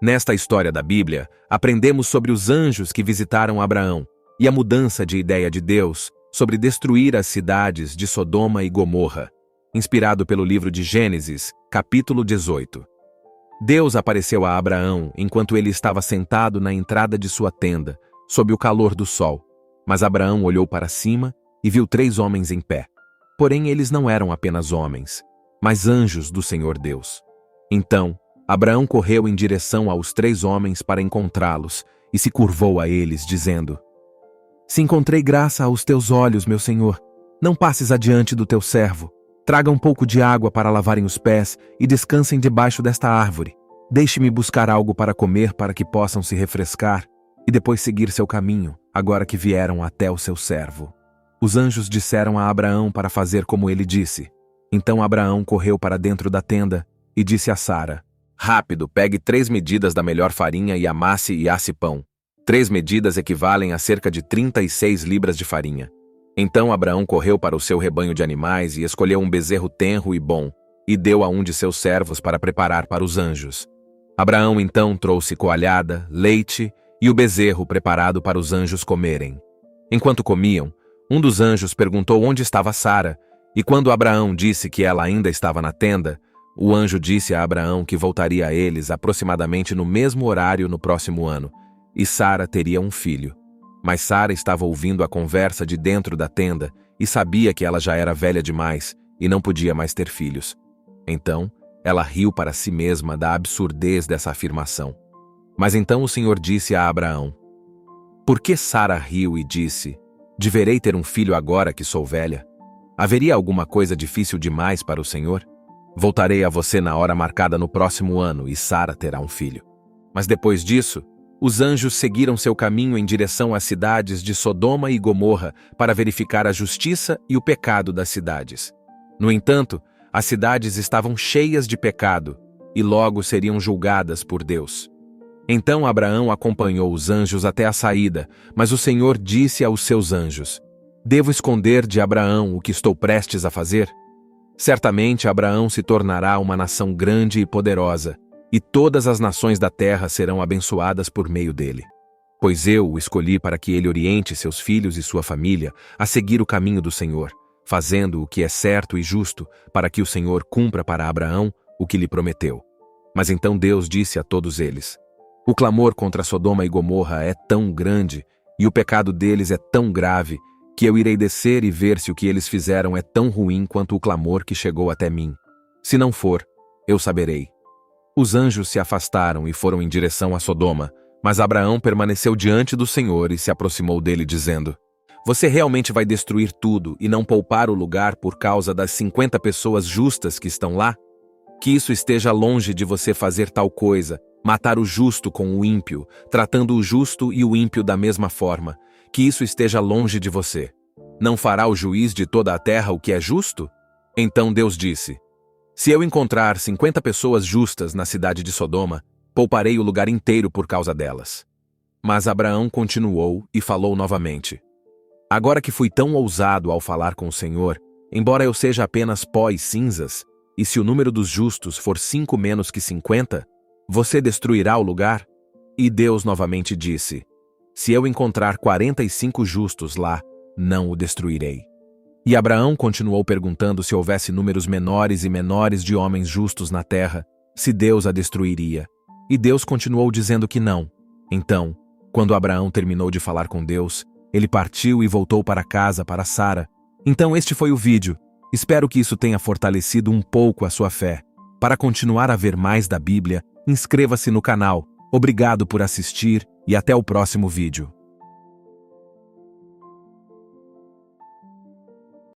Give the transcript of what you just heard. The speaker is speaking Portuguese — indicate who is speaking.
Speaker 1: Nesta história da Bíblia, aprendemos sobre os anjos que visitaram Abraão e a mudança de ideia de Deus sobre destruir as cidades de Sodoma e Gomorra, inspirado pelo livro de Gênesis, capítulo 18. Deus apareceu a Abraão enquanto ele estava sentado na entrada de sua tenda, sob o calor do sol. Mas Abraão olhou para cima e viu 3 homens em pé. Porém, eles não eram apenas homens, mas anjos do Senhor Deus. Então, Abraão correu em direção aos 3 homens para encontrá-los e se curvou a eles, dizendo: Se encontrei graça aos teus olhos, meu senhor, não passes adiante do teu servo. Traga um pouco de água para lavarem os pés e descansem debaixo desta árvore. Deixe-me buscar algo para comer para que possam se refrescar e depois seguir seu caminho, agora que vieram até o seu servo. Os anjos disseram a Abraão para fazer como ele disse. Então Abraão correu para dentro da tenda e disse a Sara: Rápido, pegue 3 medidas da melhor farinha e amasse e asse pão. 3 medidas equivalem a cerca de 36 libras de farinha. Então Abraão correu para o seu rebanho de animais e escolheu um bezerro tenro e bom, e deu a um de seus servos para preparar para os anjos. Abraão então trouxe coalhada, leite e o bezerro preparado para os anjos comerem. Enquanto comiam, um dos anjos perguntou onde estava Sara, e quando Abraão disse que ela ainda estava na tenda, o anjo disse a Abraão que voltaria a eles aproximadamente no mesmo horário no próximo ano, e Sara teria um filho. Mas Sara estava ouvindo a conversa de dentro da tenda e sabia que ela já era velha demais e não podia mais ter filhos. Então, ela riu para si mesma da absurdez dessa afirmação. Mas então o Senhor disse a Abraão: Por que Sara riu e disse: Deverei ter um filho agora que sou velha? Haveria alguma coisa difícil demais para o Senhor? Voltarei a você na hora marcada no próximo ano e Sara terá um filho. Mas depois disso, os anjos seguiram seu caminho em direção às cidades de Sodoma e Gomorra para verificar a justiça e o pecado das cidades. No entanto, as cidades estavam cheias de pecado e logo seriam julgadas por Deus. Então Abraão acompanhou os anjos até a saída, mas o Senhor disse aos seus anjos: Devo esconder de Abraão o que estou prestes a fazer? Certamente Abraão se tornará uma nação grande e poderosa, e todas as nações da terra serão abençoadas por meio dele. Pois eu o escolhi para que ele oriente seus filhos e sua família a seguir o caminho do Senhor, fazendo o que é certo e justo, para que o Senhor cumpra para Abraão o que lhe prometeu. Mas então Deus disse a todos eles: O clamor contra Sodoma e Gomorra é tão grande, e o pecado deles é tão grave, que eu irei descer e ver se o que eles fizeram é tão ruim quanto o clamor que chegou até mim. Se não for, eu saberei. Os anjos se afastaram e foram em direção a Sodoma, mas Abraão permaneceu diante do Senhor e se aproximou dele, dizendo: Você realmente vai destruir tudo e não poupar o lugar por causa das 50 pessoas justas que estão lá? Que isso esteja longe de você fazer tal coisa, matar o justo com o ímpio, tratando o justo e o ímpio da mesma forma. Que isso esteja longe de você. Não fará o juiz de toda a terra o que é justo? Então Deus disse: Se eu encontrar 50 pessoas justas na cidade de Sodoma, pouparei o lugar inteiro por causa delas. Mas Abraão continuou e falou novamente: Agora que fui tão ousado ao falar com o Senhor, embora eu seja apenas pó e cinzas, e se o número dos justos for 5 menos que 50, você destruirá o lugar? E Deus novamente disse: Se eu encontrar 45 justos lá, não o destruirei. E Abraão continuou perguntando se houvesse números menores e menores de homens justos na terra, se Deus a destruiria. E Deus continuou dizendo que não. Então, quando Abraão terminou de falar com Deus, ele partiu e voltou para casa para Sara. Então este foi o vídeo. Espero que isso tenha fortalecido um pouco a sua fé. Para continuar a ver mais da Bíblia, inscreva-se no canal. Obrigado por assistir e até o próximo vídeo.